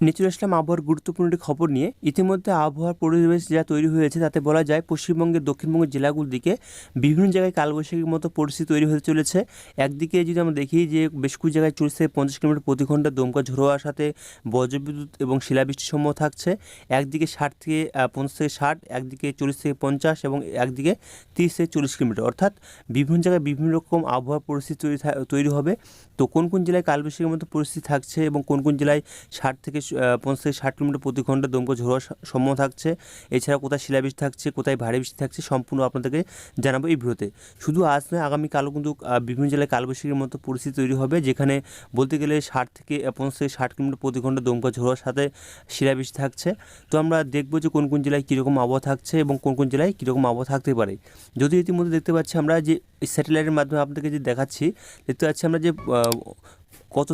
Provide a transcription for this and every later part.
নিয়ে চলে আসলাম আবহাওয়ার গুরুত্বপূর্ণ একটি খবর নিয়ে। ইতিমধ্যে আবহাওয়ার পরিবেশ যা তৈরি হয়েছে তাতে বলা যায় পশ্চিমবঙ্গের দক্ষিণবঙ্গের জেলাগুলোর দিকে বিভিন্ন জায়গায় কালবৈশাখীর মতো পরিস্থিতি তৈরি হতে চলেছে। একদিকে যদি আমরা দেখি যে বেশ কিছু জায়গায় 40 থেকে 50 কিলোমিটার প্রতি ঘন্টা দমকা ঝোড়ো হওয়ার সাথে বজ্রবিদ্যুৎ এবং শিলাবৃষ্টির সম্ভাবনা থাকছে। একদিকে 60 থেকে 50 থেকে 60, একদিকে 40 থেকে 50 এবং একদিকে 30 থেকে 40 কিলোমিটার, অর্থাৎ বিভিন্ন জায়গায় বিভিন্ন রকম আবহাওয়ার পরিস্থিতি তৈরি হবে। তো কোন কোন জেলায় কালবৈশাখীর মতো পরিস্থিতি থাকছে এবং কোন কোন জেলায় 50 থেকে 60 কিলোমিটার প্রতি ঘন্টা দমকা ঝোড়ো হওয়ার সম্ভাবনা থাকছে, এছাড়া কোথায় শিলাবৃষ্টি থাকছে, কোথায় ভারী বৃষ্টি থাকছে, সম্পূর্ণ আপনাদেরকে জানাবো এই ভিডিওতে। শুধু আজ নয়, আগামীকালও কিন্তু বিভিন্ন জেলায় কালবৈশাখীর মতো পরিস্থিতি তৈরি হবে, যেখানে বলতে গেলে 50 থেকে 60 কিলোমিটার প্রতি ঘন্টা দমকা ঝোড়োর সাথে শিলাবৃষ্টি থাকছে। তো আমরা দেখবো যে কোন কোন জেলায় কীরকম আবহাওয়া থাকছে এবং কোন কোন জেলায় কীরকম আবহাওয়া থাকতে পারে। যদি ইতিমধ্যে দেখতে পাচ্ছি আমরা যে স্যাটেলাইটের মাধ্যমে আপনাদেরকে যে দেখাচ্ছি, দেখতে পাচ্ছি আমরা যে কত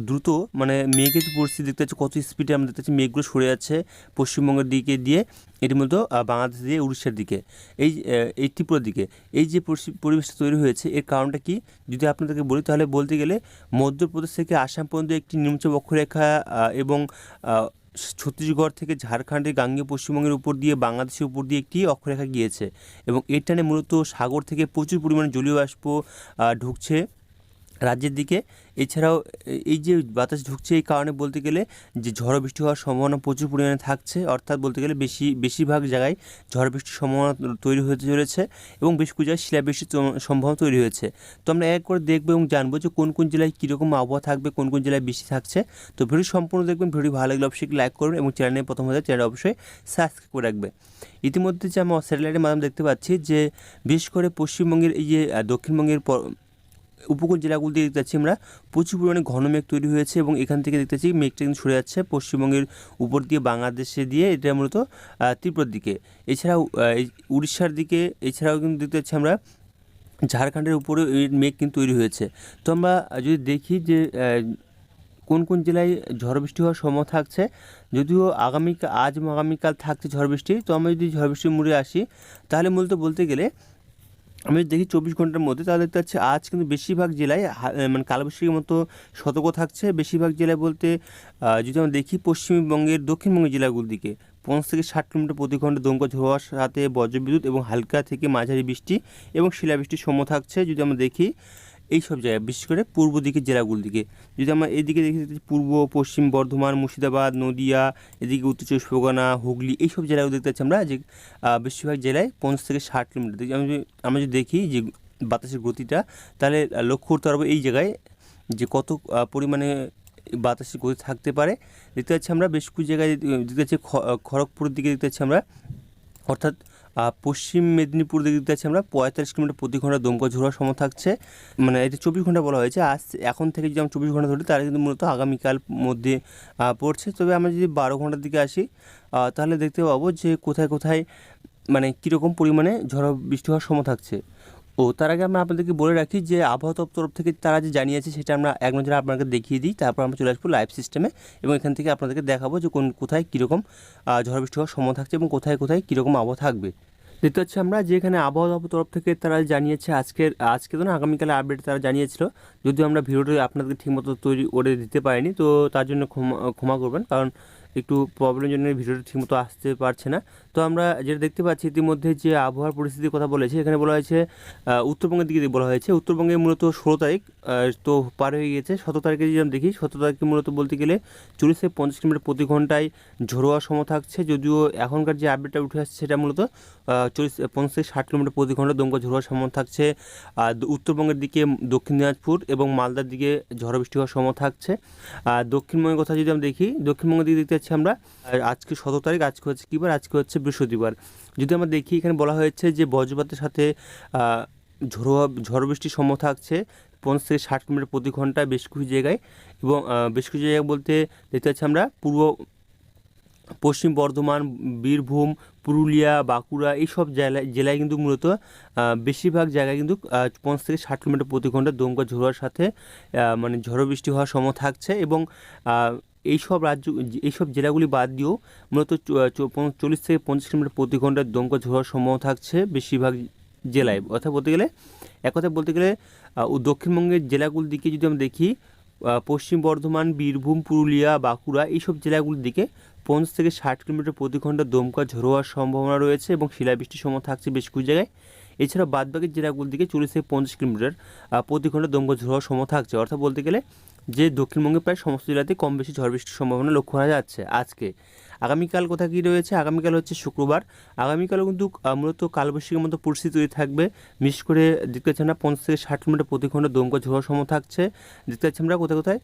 দ্রুত মানে মেঘের পরিস্থিতি দেখতে পাচ্ছি, কত স্পিডে আমরা দেখতে পাচ্ছি মেঘগুলো সরে যাচ্ছে পশ্চিমবঙ্গের দিকে দিয়ে, এটির মধ্যে বাংলাদেশ দিয়ে উড়িষ্যার দিকে, এই ত্রিপুরার দিকে। এই যে পরিবেশটা তৈরি হয়েছে এর কারণটা কি যদি আপনাদেরকে বলি, তাহলে বলতে গেলে মধ্যপ্রদেশ থেকে আসাম পর্যন্ত একটি নিম্নচাপ অক্ষরেখা এবং ছত্তিশগড় থেকে ঝাড়খণ্ডের গাঙ্গেয় পশ্চিমবঙ্গের উপর দিয়ে বাংলাদেশের উপর দিয়ে একটি অক্ষরেখা গিয়েছে এবং এর টানে মূলত সাগর থেকে প্রচুর পরিমাণে জলীয় বাষ্প ঢুকছে রাজ্যের দিকে। এছাড়াও এই যে বাতাস ঢুকছে এই কারণে বলতে গেলে যে ঝড় বৃষ্টি হওয়ার সম্ভাবনা প্রচুর পরিমাণে থাকছে, অর্থাৎ বলতে গেলে বেশিরভাগ জায়গায় ঝড় বৃষ্টির সম্ভাবনা তৈরি হতে চলেছে এবং বেশ কিছু জায়গায় শিলাবৃষ্টির সম্ভাবনা তৈরি হয়েছে। তো আমরা এক করে দেখবো এবং জানবো যে কোন কোন জেলায় কীরকম আবহাওয়া থাকবে, কোন কোন জেলায় বৃষ্টি থাকছে। তো ভিডিও সম্পূর্ণ দেখবেন। ভিডিও ভালো লাগলে অবশ্যই লাইক করবেন এবং চ্যানেলে প্রথম হয়ে চ্যানেল অবশ্যই সাবস্ক্রাইব করে রাখবে। ইতিমধ্যে যে আমরা স্যাটেলাইটের মাধ্যমে দেখতে পাচ্ছি যে বিশেষ করে পশ্চিমবঙ্গের এই যে দক্ষিণবঙ্গের উপকূল জেলাগুলো দিয়ে দেখতে পাচ্ছি আমরা প্রচুর পরিমাণে ঘন মেঘ তৈরি হয়েছে এবং এখান থেকে দেখতে পাচ্ছি মেঘটা কিন্তু সরে যাচ্ছে পশ্চিমবঙ্গের উপর দিয়ে বাংলাদেশে দিয়ে, এটা মূলত ত্রিপুরার দিকে, এছাড়াও উড়িষ্যার দিকে, এছাড়াও কিন্তু দেখতে পাচ্ছি আমরা ঝাড়খণ্ডের উপরে এই মেঘ কিন্তু তৈরি হয়েছে। তো আমরা যদি দেখি যে কোন কোন জেলায় ঝড় বৃষ্টি হওয়ার সম্ভাবনা থাকছে, যদিও আজ এবং আগামীকাল থাকছে ঝড় বৃষ্টি। তো আমরা যদি ঝড় বৃষ্টির মুড়ে আসি, তাহলে মূলত বলতে গেলে আমি দেখি 24 ঘন্টার মধ্যে, তাহলে দেখতে পাচ্ছি আজ কিন্তু বেশিরভাগ জেলায় মানে কালবৈশাখীর মতো সতর্ক থাকছে। বেশিরভাগ জেলায় বলতে যদি আমরা দেখি পশ্চিমবঙ্গের দক্ষিণবঙ্গের জেলাগুলোর দিকে 50 থেকে 60 কিলোমিটার প্রতি ঘন্টা দমকা ঝোড়ো হওয়ার সাথে বজ্রবিদ্যুৎ এবং হালকা থেকে মাঝারি বৃষ্টি এবং শিলাবৃষ্টির সম্ভাবনা থাকছে। যদি আমরা দেখি এই সব জায়গায়, বিশেষ করে পূর্ব দিকের জেলাগুলোর দিকে, যদি আমরা এদিকে দেখি পূর্ব পশ্চিম বর্ধমান, মুর্শিদাবাদ, নদিয়া, এদিকে উত্তর চব্বিশ পরগনা, হুগলি, এইসব জেলাগুলো দেখতে পাচ্ছি আমরা যে বেশিরভাগ জেলায় 50 থেকে 60 কিলোমিটার। আমরা যদি দেখি যে বাতাসের গতিটা, তাহলে লক্ষ্য করতে পারবো এই জায়গায় যে কত পরিমাণে বাতাসের গতি থাকতে পারে। দেখতে পাচ্ছি আমরা বেশ কিছু জায়গায় দেখতে পাচ্ছি খড়গপুরের দিকে দেখতে পাচ্ছি আমরা, অর্থাৎ পশ্চিম মেদিনীপুর দিকে দেখতে পাচ্ছি আমরা 45 কিলোমিটার প্রতি ঘন্টা দমকা ঝোড়ো হওয়ার সম্ভাবনা থাকছে। মানে এটা 24 ঘন্টা বলা হয়েছে, এখন থেকে যদি আমরা 24 ঘন্টা ধরি তাহলে কিন্তু মূলত আগামীকাল মধ্যে পড়ছে। তবে আমরা যদি 12 ঘন্টার দিকে আসি, তাহলে দেখতে পাবো যে কোথায় কোথায় মানে কীরকম পরিমাণে ঝড় বৃষ্টি হওয়ার সম্ভাবনা থাকছে। তার আগে আমরা আপনাদেরকে বলে রাখি যে আবহাওয়া দপ্তর তরফ থেকে তারা যে জানিয়েছে সেটা আমরা এক নজরে আপনাকে দেখিয়ে দিই, তারপর আমরা চলে আসবো লাইভ সিস্টেমে এবং এখান থেকে আপনাদেরকে দেখাবো যে কোথায় কীরকম ঝড় বৃষ্টি হওয়ার সম্ভাবনা থাকছে এবং কোথায় কোথায় কীরকম আবহাওয়া থাকবে। দেখতে পাচ্ছি আমরা যে এখানে আবহাওয়া দপ্তর তরফ থেকে তারা জানিয়েছে আজকে তো না, আগামীকালে আপডেট তারা জানিয়েছিল। যদিও আমরা ভিডিওটা আপনাদেরকে ঠিকমতো তৈরি করে দিতে পারিনি, তো তার জন্য ক্ষমা করবেন, কারণ একটু প্রবলেমের জন্য ভিডিওটা ঠিকমতো আসতে পারছে না। তো আমরা যেটা দেখতে পাচ্ছি ইতিমধ্যে যে আবহাওয়ার পরিস্থিতির কথা বলেছে, এখানে বলা হয়েছে উত্তরবঙ্গের দিকে বলা হয়েছে। উত্তরবঙ্গে মূলত 16 তারিখ তো পার হয়ে গিয়েছে। 17 তারিখে যদি আমরা দেখি, 17 তারিখে মূলত বলতে গেলে 40 থেকে 50 কিলোমিটার প্রতি ঘন্টায় ঝোড়ো হওয়ার সম্ভাবনা থাকছে। যদিও এখনকার যে আপডেটটা উঠে আসছে সেটা মূলত 50 থেকে 60 কিলোমিটার প্রতি ঘন্টা দমকা ঝোড়ো হওয়ার সম্ভাবনা থাকছে। উত্তরবঙ্গের দিকে দক্ষিণ দিনাজপুর এবং মালদার দিকে ঝড় বৃষ্টি হওয়ার সম্ভাবনা থাকছে। দক্ষিণবঙ্গের কথা যদি আমরা দেখি, দক্ষিণবঙ্গের দিকে দেখতে পাচ্ছি আমরা আজকে 17 তারিখ, আজকে হচ্ছে কী বার, আজকে হচ্ছে বৃহস্পতিবার। যদি আমরা দেখি এখানে বলা হয়েছে যে বজ্রপাতের সাথে ঝড় বৃষ্টির সম্ভাবনা থাকছে 50 থেকে 60 কিলোমিটার প্রতি ঘন্টায় বেশ কিছু জায়গায়, এবং বেশ কিছু জায়গায় বলতে দেখতে পাচ্ছি আমরা পশ্চিম বর্ধমান, বীরভূম, পুরুলিয়া, বাঁকুড়া, এইসব জেলায় কিন্তু মূলত বেশিরভাগ জায়গায় কিন্তু 50 থেকে 60 কিলোমিটার প্রতি ঘন্টা দমকা ঝোড়োর সাথে মানে ঝড় বৃষ্টি হওয়ার সম্ভাবনা থাকছে। এবং এইসব জেলাগুলি বাদ দিয়েও মূলত 40 থেকে 50 কিলোমিটার প্রতি ঘন্টার দমকা ঝোড়োর সম্ভাবনা থাকছে বেশিরভাগ জেলায়। অর্থাৎ বলতে গেলে এক কথায় বলতে গেলে দক্ষিণবঙ্গের জেলাগুলির দিকে যদি আমরা দেখি, পশ্চিম বর্ধমান, বীরভূম, পুরুলিয়া, বাঁকুড়া এইসব জেলাগুলির দিকে 50 থেকে 60 কিলোমিটার প্রতি ঘন্টা দমকা ঝোড়ো হওয়ার সম্ভাবনা রয়েছে এবং শিলাবৃষ্টির সময় থাকছে বেশ কিছু জায়গায়। এছাড়া বাদবাকি জেলাগুলির দিকে 40 থেকে 50 কিলোমিটার প্রতি ঘন্টা দমকা ঝোড়ো হওয়ার সময় থাকছে। অর্থাৎ বলতে গেলে যে দক্ষিণবঙ্গে প্রায় সমস্ত জেলাতে কম বেশি ঝড় বৃষ্টির সম্ভাবনা লক্ষ্য করা যাচ্ছে আজকে। আগামীকাল কোথা কী রয়েছে? আগামীকাল হচ্ছে শুক্রবার। আগামীকালও কিন্তু মূলত কালবৈশাখীর মতো পরিস্থিতি তৈরি থাকবে। বিশেষ করে দেখতে পাচ্ছি আমরা 50 থেকে 60 কিলোমিটার প্রতি ঘন্টা দমকা ঝোড়ো হওয়ার সময় থাকছে। দেখতে পাচ্ছি আমরা কোথায় কোথায়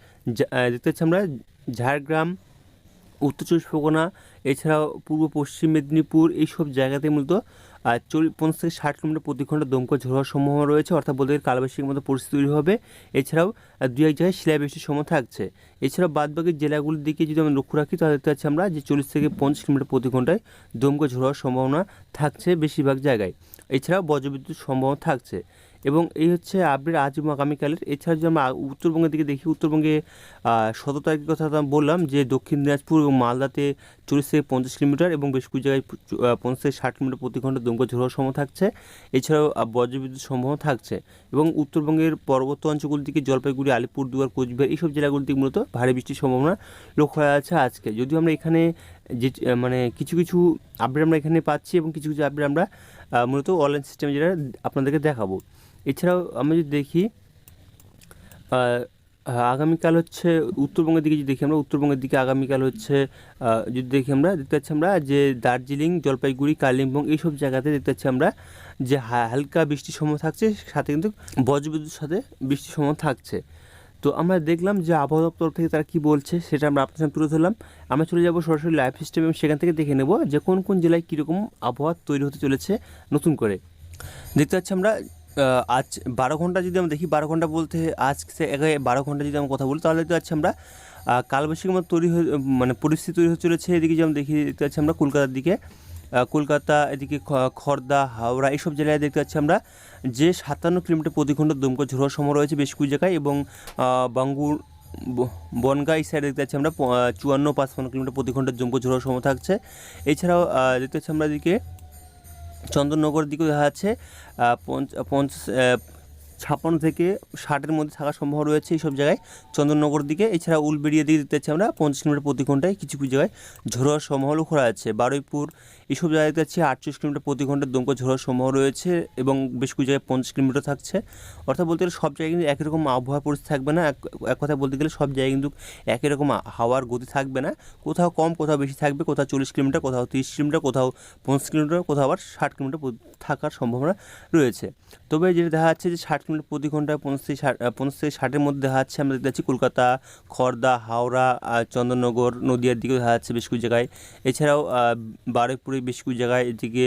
দেখতে পাচ্ছি আমরা ঝাড়গ্রাম, উত্তর চব্বিশ পরগনা, এছাড়াও পূর্ব পশ্চিম মেদিনীপুর এইসব জায়গাতে মূলত 50 থেকে 60 কিলোমিটার প্রতি ঘন্টা দমকা ঝোড়ো হওয়ার সম্ভাবনা রয়েছে। অর্থাৎ বলতে গেলে কালবৈশাখীর মতো পরিস্থিতি তৈরি হবে। এছাড়াও দু এক জায়গায় শিলাবৃষ্টির সময় থাকছে। এছাড়াও বাদবাকি জেলাগুলির দিকে যদি আমরা লক্ষ্য রাখি তাহলে দেখতে পাচ্ছি আমরা যে 40 থেকে 50 কিলোমিটার প্রতি ঘন্টায় দমকা ঝোড়ো হওয়ার সম্ভাবনা থাকছে বেশিরভাগ জায়গায়। এছাড়াও বজ্রবিদ্যুৎ সম্ভাবনা থাকছে। এবং এই হচ্ছে আপডেট আজ এবং আগামীকালের। এছাড়া যদি আমরা উত্তরবঙ্গের দিকে দেখি, উত্তরবঙ্গে 17 তারিখের কথা বললাম যে দক্ষিণ দিনাজপুর এবং মালদাতে 40 থেকে 50 কিলোমিটার এবং বেশ কিছু জায়গায় 50 থেকে 60 কিলোমিটার প্রতি ঘন্টা দমকা ঝোড়ো হওয়ার সম্ভাবনা থাকছে। এছাড়াও বজ্রবিদ্যুৎ সম্ভাবনা থাকছে। এবং উত্তরবঙ্গের পর্বত অঞ্চলগুলির দিকে জলপাইগুড়ি, আলিপুরদুয়ার, কোচবিহার এইসব জেলাগুলির দিকে মূলত ভারী বৃষ্টির সম্ভাবনা লক্ষ্য করা যাচ্ছে আজকে। যদিও আমরা এখানে যে মানে কিছু কিছু আপডেট আমরা এখানে পাচ্ছি এবং কিছু কিছু আপডেট আমরা মূলত অনলাইন সিস্টেমে যেটা আপনাদেরকে দেখাবো। এছাড়াও আমরা যদি দেখি আগামীকাল হচ্ছে উত্তরবঙ্গের দিকে যদি দেখি আমরা, উত্তরবঙ্গের দিকে আগামীকাল হচ্ছে যদি দেখি আমরা দেখতে পাচ্ছি আমরা যে দার্জিলিং, জলপাইগুড়ি, কালিম্পং এইসব জায়গাতে দেখতে পাচ্ছি আমরা যে হালকা বৃষ্টির সম্ভাবনা থাকছে, সাথে কিন্তু বজ্রবিদ্যুতের সাথে বৃষ্টির সম্ভাবনা থাকছে। তো আমরা দেখলাম যে আবহাওয়া দপ্তর থেকে তারা কী বলছে সেটা আমরা আপনার সামনে তুলে ধরলাম। আমরা চলে যাব সরাসরি লাইভ সিস্টেম এবং সেখান থেকে দেখে নেব যে কোন কোন জেলায় কীরকম আবহাওয়া তৈরি হতে চলেছে নতুন করে। দেখতে পাচ্ছি আমরা আজ 12 ঘন্টা যদি আমরা দেখি, 12 ঘন্টা বলতে আজ 12 ঘন্টা যদি আমরা কথা বলি তাহলে দেখতে পাচ্ছি আমরা কালবৈশাখীর মতো তৈরি হয়ে মানে পরিস্থিতি তৈরি হতে চলেছে। এদিকে যেমন দেখি দেখতে পাচ্ছি আমরা কলকাতার দিকে, কলকাতা, এদিকে খড়দা, হাওড়া এইসব জেলায় দেখতে পাচ্ছি আমরা যে 57 কিলোমিটার প্রতি ঘন্টা দমকা ঝোড়ো হওয়ার সময় রয়েছে বেশ কিছু জায়গায়। এবং বাঙ্গুর, বনগাঁ এই সাইডে দেখতে পাচ্ছি আমরা 54-55 কিলোমিটার প্রতি ঘন্টা দমকা ঝোড়ো হওয়ার সময় থাকছে। এছাড়াও দেখতে পাচ্ছি আমরা এদিকে চন্দননগরের দিকেও দেখা যাচ্ছে 56 থেকে 60-এর মধ্যে থাকার সম্ভাবনা রয়েছে এইসব জায়গায় চন্দননগরের দিকে। এছাড়া উলবেড়িয়া দিকে দেখতে পাচ্ছি আমরা 50 কিলোমিটার প্রতি ঘন্টায় কিছু কিছু জায়গায় ঝোড়ো হওয়ার সম্ভাবনা লক্ষ্য করা যাচ্ছে। বারুইপুর এইসব জায়গায় দেখতে পাচ্ছি 48 কিলোমিটার প্রতি ঘন্টায় দমকা ঝোড়ো হওয়ার সম্ভাবনা রয়েছে এবং বেশ কিছু জায়গায় 50 কিলোমিটার থাকছে। অর্থাৎ বলতে গেলে সব জায়গায় কিন্তু একই রকম আবহাওয়ার পরিস্থিতি থাকবে না। এক কথা বলতে গেলে সব জায়গায় কিন্তু একই রকম হাওয়ার গতি থাকবে না। কোথাও কম, কোথাও বেশি থাকবে, কোথাও 40 কিলোমিটার, কোথাও 30 কিলোমিটার, কোথাও 50 কিলোমিটার, কোথাও আবার 60 কিলোমিটার থাকার সম্ভাবনা রয়েছে। তবে যেটা দেখা যাচ্ছে যে 60 কিলোমিটার প্রতি ঘন্টায় 50 থেকে 60-এর মধ্যে দেখা যাচ্ছে আমরা দেখতে পাচ্ছি কলকাতা, খড়দা, হাওড়া, চন্দননগর, নদিয়ার দিকেও দেখা যাচ্ছে বেশ কিছু জায়গায়। এছাড়াও বারুইপুরে বেশ কিছু জায়গায়, এদিকে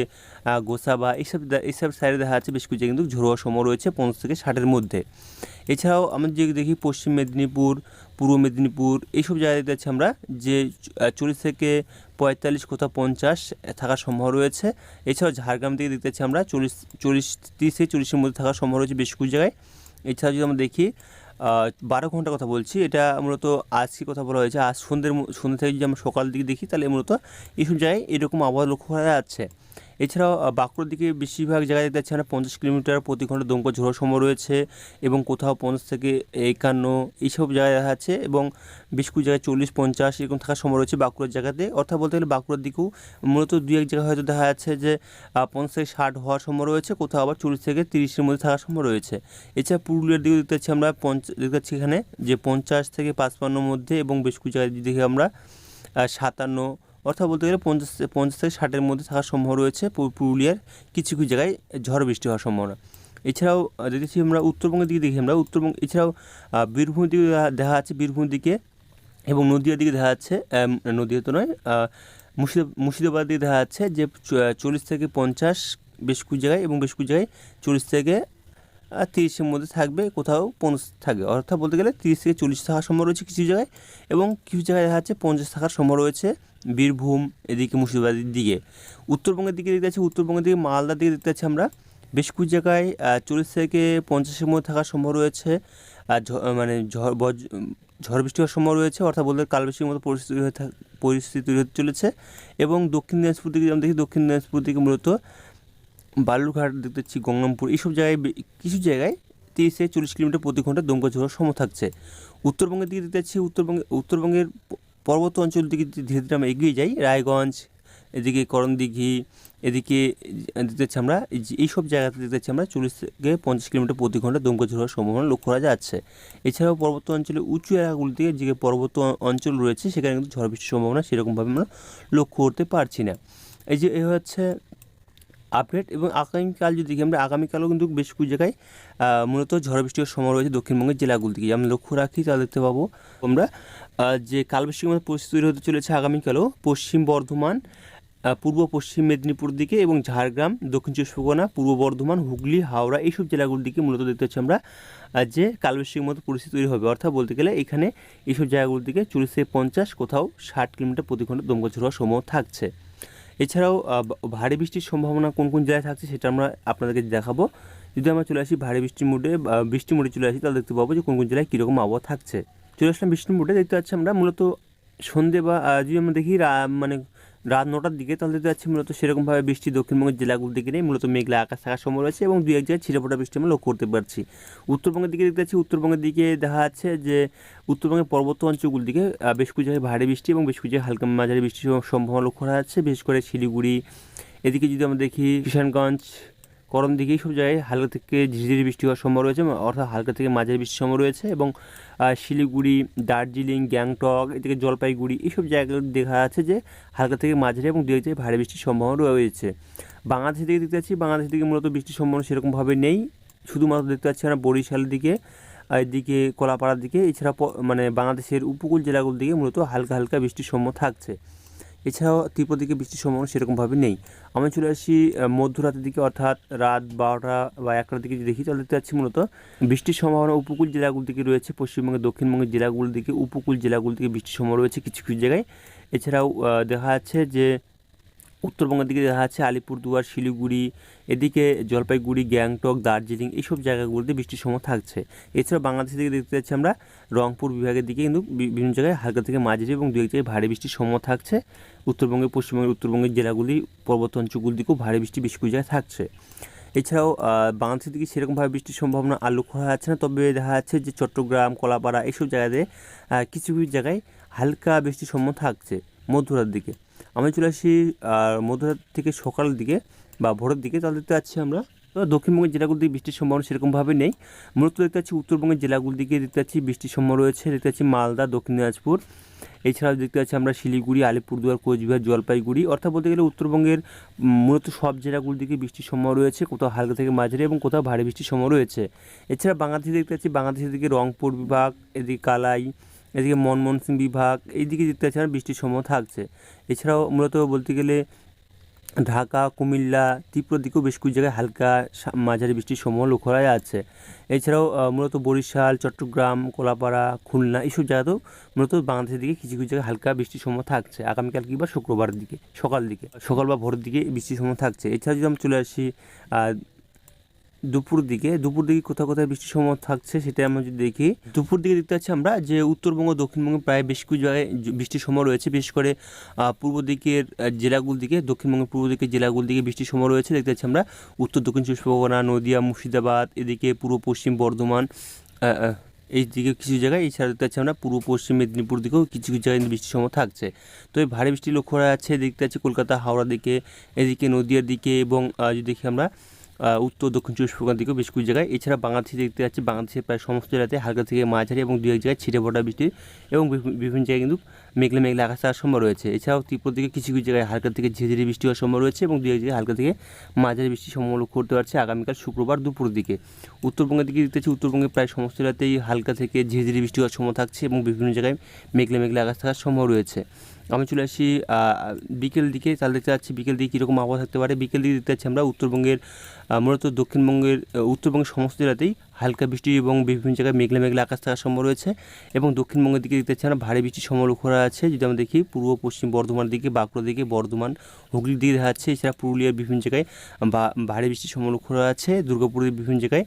গোসাবা এইসব সাইডে দেখা যাচ্ছে বেশ কিছু জায়গায় কিন্তু ঝোড়ো হওয়ার সময় রয়েছে 50 থেকে 60-এর মধ্যে। এছাড়াও আমরা যে দেখি পশ্চিম মেদিনীপুর, পূর্ব মেদিনীপুর এইসব জায়গায় দেখতে পাচ্ছি আমরা যে 40 থেকে 45, কোথাও 50 থাকার সম্ভাবনা রয়েছে। এছাড়াও ঝাড়গ্রাম থেকে দেখতে পাচ্ছি আমরা 30 থেকে 40-এর মধ্যে থাকার সম্ভাবনা রয়েছে বেশ কিছু জায়গায়। এছাড়া যদি আমরা দেখি 12 ঘন্টার কথা বলছি, এটা মূলত আজকে কথা বলা হয়েছে। আজ সন্ধ্যে থেকে যদি আমরা সকাল দিকে দেখি তাহলে মূলত এইসব জায়গায় এরকম আবহাওয়া লক্ষ্য করা যাচ্ছে। এছাড়াও বাঁকুড়ার দিকে বেশিরভাগ জায়গায় দেখতে পাচ্ছি আমরা 50 কিলোমিটার প্রতি ঘন্টা দমকা ঝোড়োর সময় রয়েছে এবং কোথাও 50 থেকে 51 এইসব জায়গায় দেখা যাচ্ছে এবং বেশ কিছু জায়গায় 40-50 এরকম থাকার সময় রয়েছে বাঁকুড়ার জায়গাতে। অর্থাৎ বলতে গেলে বাঁকুড়ার দিকেও মূলত দু এক জায়গায় হয়তো দেখা যাচ্ছে যে 50 থেকে 60 হওয়ার সময় রয়েছে, কোথাও আবার 40 থেকে 30-এর মধ্যে থাকার সময় রয়েছে। এছাড়া পুরুলিয়ার দিকেও দেখতে পাচ্ছি আমরা দেখতে পাচ্ছি এখানে যে 50 থেকে 55-এর মধ্যে এবং বেশ কিছু জায়গায় দেখি আমরা 57, অর্থাৎ বলতে গেলে 50 থেকে 60-এর মধ্যে থাকার সম্ভাবনা রয়েছে পুরুলিয়ার কিছু কিছু জায়গায় ঝড় বৃষ্টি হওয়ার সম্ভাবনা। এছাড়াও দেখেছি আমরা উত্তরবঙ্গের দিকে দেখি আমরা উত্তরবঙ্গ, এছাড়াও বীরভূমের দিকে দেখা যাচ্ছে, বীরভূমের দিকে এবং নদিয়ার দিকে দেখা যাচ্ছে, নদিয়া তো নয়, মুর্শিদাবাদ দিকে দেখা যাচ্ছে যে 40 থেকে 50 বেশ কিছু জায়গায় এবং বেশ কিছু জায়গায় 40 থেকে 30-এর মধ্যে থাকবে, কোথাও 50 থাকবে। অর্থাৎ বলতে গেলে 30 থেকে 40 থাকার সম্ভব রয়েছে কিছু জায়গায় এবং কিছু জায়গায় দেখা যাচ্ছে 50 থাকার সম্ভব রয়েছে বীরভূম, এদিকে মুর্শিদাবাদের দিকে। উত্তরবঙ্গের দিকে দেখতে পাচ্ছি, উত্তরবঙ্গের দিকে মালদার দিকে দেখতে পাচ্ছি আমরা বেশ কিছু জায়গায় 40 থেকে 50-এর মধ্যে থাকার সম্ভব রয়েছে। মানে ঝড় বৃষ্টি হওয়ার সম্ভব রয়েছে, অর্থাৎ বলতে কালবৈশাখীর মতো পরিস্থিতি তৈরি হতে চলেছে। এবং দক্ষিণ দিনাজপুর দিকে যেমন দেখি, দক্ষিণ দিনাজপুর দিকে মূলত বালুরঘাট দেখতে পাচ্ছি, গঙ্গামপুর এইসব জায়গায় কিছু জায়গায় 30 থেকে 40 কিলোমিটার প্রতি ঘন্টা দমকা ঝোড়ো সময় থাকছে। উত্তরবঙ্গের দিকে দেখতে পাচ্ছি উত্তরবঙ্গের পর্বত অঞ্চল দিকে ধীরে ধীরে আমরা এগিয়ে যাই, রায়গঞ্জ, এদিকে করণদিঘি, এদিকে দেখতে পাচ্ছি আমরা এইসব জায়গাতে দেখতে পাচ্ছি আমরা 40 থেকে 50 কিলোমিটার প্রতি ঘন্টা দমকা ঝোড়ো হওয়ার সম্ভাবনা লক্ষ্য করা যাচ্ছে। এছাড়াও পর্বত অঞ্চলে উঁচু এলাকাগুলি থেকে যে পর্বত অঞ্চল রয়েছে সেখানে কিন্তু ঝড় বৃষ্টির সম্ভাবনা সেরকমভাবে আমরা লক্ষ্য করতে পারছি না। এই হচ্ছে আপডেট। এবং আগামীকাল যদি দেখি আমরা, আগামীকালও কিন্তু বেশ কিছু জায়গায় মূলত ঝড় বৃষ্টির সময় রয়েছে দক্ষিণবঙ্গের জেলাগুলি থেকে। আমরা লক্ষ্য রাখি তাহলে দেখতে পাবো আমরা যে কালবৈশাখীর মতো পরিস্থিতি তৈরি হতে চলেছে আগামীকালও পশ্চিম বর্ধমান, পূর্ব পশ্চিম মেদিনীপুর দিকে এবং ঝাড়গ্রাম, দক্ষিণ চব্বিশ পরগনা, পূর্ব বর্ধমান, হুগলি, হাওড়া এইসব জেলাগুলির দিকে মূলত দেখতে পাচ্ছি আমরা যে কালবৈশাখীর মতো পরিস্থিতি তৈরি হবে। অর্থাৎ বলতে গেলে এখানে এইসব জায়গাগুলির দিকে 40 থেকে 50, কোথাও 60 কিলোমিটার প্রতি ঘন্টা দমকা ঝোড়ো হওয়ার সম্ভাবনা থাকছে। এছাড়াও ভারী বৃষ্টির সম্ভাবনা কোন কোন জেলায় থাকছে সেটা আমরা আপনাদেরকে দেখাবো। যদি আমরা চলে আসি ভারী বৃষ্টির মোডে চলে আসি, তাহলে দেখতে পাবো যে কোন কোন জেলায় কীরকম আবহাওয়া থাকছে। চলে আসলাম বৃষ্টির মোডে, দেখতে পাচ্ছি আমরা মূলত সন্ধে বা যদি আমরা দেখি মানে রাত 9টার দিকে, তাহলে দেখতে পাচ্ছি মূলত সেরকমভাবে বৃষ্টি দক্ষিণবঙ্গের জেলাগুলোর দিকে নেই, মূলত মেঘলা আকাশ থাকার সম্ভব রয়েছে এবং দু এক জায়গায় ছিটেফোঁটা বৃষ্টি আমরা লক্ষ্য করতে পারছি। উত্তরবঙ্গের দিকে দেখতে পাচ্ছি, উত্তরবঙ্গের দিকে দেখা যাচ্ছে যে উত্তরবঙ্গের পর্বত অঞ্চলগুলির দিকে বেশ কিছু জায়গায় ভারী বৃষ্টি এবং বেশ কিছু জায়গায় হালকা মাঝারি বৃষ্টির সম্ভাবনা লক্ষ্য করা যাচ্ছে। বিশেষ করে শিলিগুড়ি, এদিকে যদি আমরা দেখি কিষানগঞ্জ, করণদিঘি, এইসব জায়গায় হালকা থেকে ঝিরিঝিরি বৃষ্টি হওয়ার সম্ভব রয়েছে, অর্থাৎ হালকা থেকে মাঝারি বৃষ্টির সম্ভব রয়েছে। এবং শিলিগুড়ি, দার্জিলিং, গ্যাংটক, এদিকে জলপাইগুড়ি এইসব জায়গাগুলো দেখা যাচ্ছে যে হালকা থেকে মাঝারি এবং দু এক জায়গায় ভারী বৃষ্টির সম্ভাবনা রয়েছে। বাংলাদেশের দিকে দেখতে পাচ্ছি, বাংলাদেশের দিকে মূলত বৃষ্টির সম্ভাবনা সেরকমভাবে নেই, শুধুমাত্র দেখতে পাচ্ছি আমরা বরিশালের দিকে, এদিকে কলাপাড়ার দিকে, এছাড়া মানে বাংলাদেশের উপকূল জেলাগুলোর দিকে মূলত হালকা হালকা বৃষ্টির সম্ভাবনা থাকছে। এছাড়াও ত্রিপুরা দিকে বৃষ্টির সম্ভাবনা সেরকমভাবে নেই। আমি চলে আসি মধ্যরাতের দিকে, অর্থাৎ রাত 12টা বা 1টার দিকে যদি দেখি, তাহলে দেখতে পাচ্ছি মূলত বৃষ্টির সম্ভাবনা উপকূল জেলাগুলোর দিকে রয়েছে, পশ্চিমবঙ্গের দক্ষিণবঙ্গের জেলাগুলোর দিকে, উপকূল জেলাগুলোর দিকে বৃষ্টির সম্ভাবনা রয়েছে কিছু কিছু জায়গায়। এছাড়াও দেখা যাচ্ছে যে উত্তরবঙ্গের দিকে দেখা যাচ্ছে আলিপুরদুয়ার, শিলিগুড়ি, এদিকে জলপাইগুড়ি, গ্যাংটক, দার্জিলিং এইসব জায়গাগুলোতে বৃষ্টির সময় থাকছে। এছাড়াও বাংলাদেশের দিকে দেখতে পাচ্ছি আমরা রংপুর বিভাগের দিকে কিন্তু বিভিন্ন জায়গায় হালকা থেকে মাঝারি এবং দু এক জায়গায় ভারী বৃষ্টির সময় থাকছে। পশ্চিমবঙ্গের উত্তরবঙ্গের জেলাগুলি, পর্বত অঞ্চলগুলির দিকেও ভারী বৃষ্টি বেশ কিছু জায়গায় থাকছে। এছাড়াও বাংলাদেশের দিকে সেরকমভাবে বৃষ্টির সম্ভাবনা আর লক্ষ্য করা যাচ্ছে না, তবে দেখা যাচ্ছে যে চট্টগ্রাম, কলাপাড়া এইসব জায়গাতে কিছু কিছু জায়গায় হালকা বৃষ্টির সম্ভাবনা থাকছে মধ্যরাত দিকে। আমি চলে আসি মধ্যরাত থেকে সকালের দিকে বা ভোরের দিকে, তাহলে দেখতে পাচ্ছি আমরা দক্ষিণবঙ্গের জেলাগুলোর দিকে বৃষ্টির সম্ভাবনা সেরকমভাবে নেই, মূলত দেখতে পাচ্ছি উত্তরবঙ্গের জেলাগুলোর দিকে দেখতে পাচ্ছি বৃষ্টির সম্ভাবনা রয়েছে। দেখতে পাচ্ছি মালদা, দক্ষিণ দিনাজপুর, এছাড়াও দেখতে পাচ্ছি আমরা শিলিগুড়ি, আলিপুরদুয়ার, কোচবিহার, জলপাইগুড়ি, অর্থাৎ বলতে গেলে উত্তরবঙ্গের মূলত সব জেলাগুলোর দিকে বৃষ্টির সম্ভাবনা রয়েছে, কোথাও হালকা থেকে মাঝারি এবং কোথাও ভারী বৃষ্টির সম্ভাবনা রয়েছে। এছাড়া বাংলাদেশে দেখতে পাচ্ছি বাংলাদেশের দিকে রংপুর বিভাগ, এদিকে কালাই, এদিকে ময়মনসিংহ বিভাগ, এইদিকে দেখতে পাচ্ছি আমরা বৃষ্টির সম্ভাবনা থাকছে। এছাড়াও মূলত বলতে গেলে ঢাকা, কুমিল্লা, ত্রিপুরার দিকেও বেশ কিছু জায়গায় হালকা মাঝারি বৃষ্টির সম্ভাবনা লক্ষ্য করা যাচ্ছে। এছাড়াও মূলত বরিশাল, চট্টগ্রাম, কলাপাড়া, খুলনা এইসব জায়গাতেও মূলত বাংলাদেশের দিকে কিছু কিছু জায়গায় হালকা বৃষ্টির সম্ভাবনা থাকছে আগামীকাল কিংবা শুক্রবারের দিকে সকাল বা ভোরের দিকে বৃষ্টির সম্ভাবনা থাকছে। এছাড়া যদি আমরা চলে আসি দুপুর দিকে কোথাও কোথায় বৃষ্টির সম্ভাবনা থাকছে সেটা আমরা যদি দেখি, দুপুর দিকে দেখতে পাচ্ছি আমরা যে উত্তরবঙ্গ, দক্ষিণবঙ্গে প্রায় বেশ কিছু জায়গায় বৃষ্টির সম্ভাবনা রয়েছে, বিশেষ করে পূর্ব দিকের জেলাগুলোর দিকে, দক্ষিণবঙ্গের পূর্ব দিকের জেলাগুলোর দিকে বৃষ্টির সম্ভাবনা রয়েছে। দেখতে পাচ্ছি আমরা উত্তর দক্ষিণ চব্বিশ পরগনা, নদিয়া, মুর্শিদাবাদ, এদিকে পূর্ব পশ্চিম বর্ধমান, এই দিকে কিছু জায়গায়। এছাড়া দেখতে পাচ্ছি আমরা পূর্ব পশ্চিম মেদিনীপুর দিকেও কিছু কিছু জায়গায় বৃষ্টির সম্ভাবনা থাকছে। তো এই ভারী বৃষ্টি লক্ষ্য করা যাচ্ছে। দেখতে পাচ্ছি কলকাতা, হাওড়া দিকে, এদিকে নদিয়ার দিকে এবং যদি দেখি আমরা উত্তর দক্ষিণ চব্বিশ পরগনার দিকেও বেশ কিছু জায়গায়। এছাড়া বাংলাদেশে দেখতে পাচ্ছি বাংলাদেশের প্রায় সমস্ত জেলাতে হালকা থেকে মাঝারি এবং দু এক জায়গায় ছিটেফোঁটা বৃষ্টি এবং বিভিন্ন জায়গায় কিন্তু মেঘলা আকাশ থাকার সম্ভব রয়েছে। এছাড়াও ত্রিপুরার দিকে কিছু কিছু জায়গায় হালকা থেকে ঝিরিঝিরি বৃষ্টি হওয়ার সম্ভব রয়েছে এবং দু এক জায়গায় হালকা থেকে মাঝারি বৃষ্টির সম্ভাবনা লক্ষ্য করতে পারছে আগামীকাল শুক্রবার দুপুর দিকে। উত্তরবঙ্গের দিকে দেখতে পাচ্ছি উত্তরবঙ্গের প্রায় সমস্ত জেলাতেই হালকা থেকে ঝিরিঝিরি বৃষ্টি হওয়ার সম্ভব থাকছে এবং বিভিন্ন জায়গায় মেঘলা আকাশ থাকার সম্ভব রয়েছে। আমি চলে আসি বিকেল দিকে, তাহলে দেখতে পাচ্ছি বিকেল দিকে কীরকম আবহাওয়া থাকতে পারে। বিকেল দিকে দেখতে পাচ্ছি আমরা উত্তরবঙ্গের মূলত উত্তরবঙ্গের সমস্ত জেলাতেই হালকা বৃষ্টি এবং বিভিন্ন জায়গায় মেঘলা আকাশ থাকার সম্ভব রয়েছে এবং দক্ষিণবঙ্গের দিকে দেখতে পাচ্ছি আমরা ভারী বৃষ্টির সম্ভাবনা লক্ষ্য করা আছে। যদি আমরা দেখি পূর্ব পশ্চিম বর্ধমানের দিকে, বাঁকুড়ার দিকে, বর্ধমান, হুগলির দিকে দেখা যাচ্ছে। এছাড়া পুরুলিয়ার বিভিন্ন জায়গায় ভারী বৃষ্টির সম্ভাবনা লক্ষ্য করা আছে। দুর্গাপুরের বিভিন্ন জায়গায়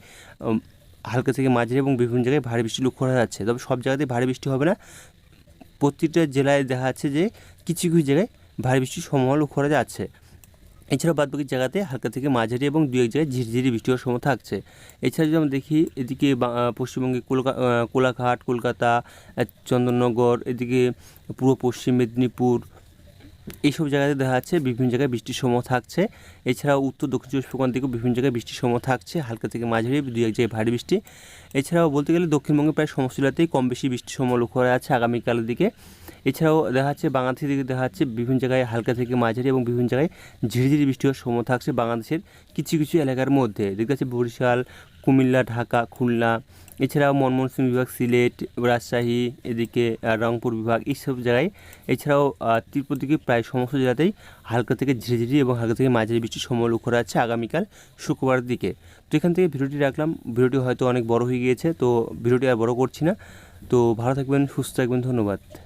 হালকা থেকে মাঝারি এবং বিভিন্ন জায়গায় ভারী বৃষ্টি লক্ষ্য করা যাচ্ছে। তবে সব জায়গাতেই ভারী বৃষ্টি হবে না, প্রতিটা জেলায় দেখা যাচ্ছে যে কিছু কিছু জায়গায় ভারী বৃষ্টির সম্ভাবনা লক্ষ্য করা যাচ্ছে। এছাড়াও বাদবাকি জায়গাতে হালকা থেকে মাঝারি এবং দু এক জায়গায় ঝিরিঝিরি বৃষ্টি হওয়ার সম্ভাবনা থাকছে। এছাড়া যদি আমরা দেখি এদিকে পশ্চিমবঙ্গে কোলাঘাট, কলকাতা, চন্দননগর, এদিকে পূর্ব পশ্চিম মেদিনীপুর, এইসব জায়গাতে দেখা যাচ্ছে বিভিন্ন জায়গায় বৃষ্টির সম্ভাবনা থাকছে। এছাড়াও উত্তর দক্ষিণ চব্বিশ পরগনা দিকেও বিভিন্ন জায়গায় বৃষ্টির সম্ভাবনা থাকছে, হালকা থেকে মাঝারি, দু এক জায়গায় ভারী বৃষ্টি। এছাড়াও বলতে গেলে দক্ষিণবঙ্গে প্রায় সমস্ত জেলাতেই কম বেশি বৃষ্টির সম্ভাবনা লক্ষ্য করা যাচ্ছে আগামীকালের দিকে। এছাড়াও দেখা যাচ্ছে বাংলাদেশের দিকে দেখা যাচ্ছে বিভিন্ন জায়গায় হালকা থেকে মাঝারি এবং বিভিন্ন জায়গায় ঝিরিঝিরি বৃষ্টি হওয়ার সম্ভাবনা থাকছে বাংলাদেশের কিছু কিছু এলাকার মধ্যে। দেখতে পাচ্ছি বরিশাল, কুমিল্লা, ঢাকা, খুলনা, এছাড়াও ময়মনসিংহ বিভাগ, সিলেট, রাজশাহী, এদিকে রংপুর বিভাগ, এইসব জায়গায়। এছাড়াও ত্রিপুর দিকে প্রায় সমস্ত জেলাতেই হালকা থেকে ঝিরিঝিরি এবং হালকা থেকে মাঝারি বৃষ্টির সম্ভাবনা লক্ষ্য করা যাচ্ছে আগামীকাল শুক্রবারের দিকে। তো এখান থেকে ভিডিওটি রাখলাম, ভিডিওটি হয়তো অনেক বড় হয়ে গিয়েছে, তো ভিডিওটি আর বড় করছি না। তো ভালো থাকবেন, সুস্থ থাকবেন, ধন্যবাদ।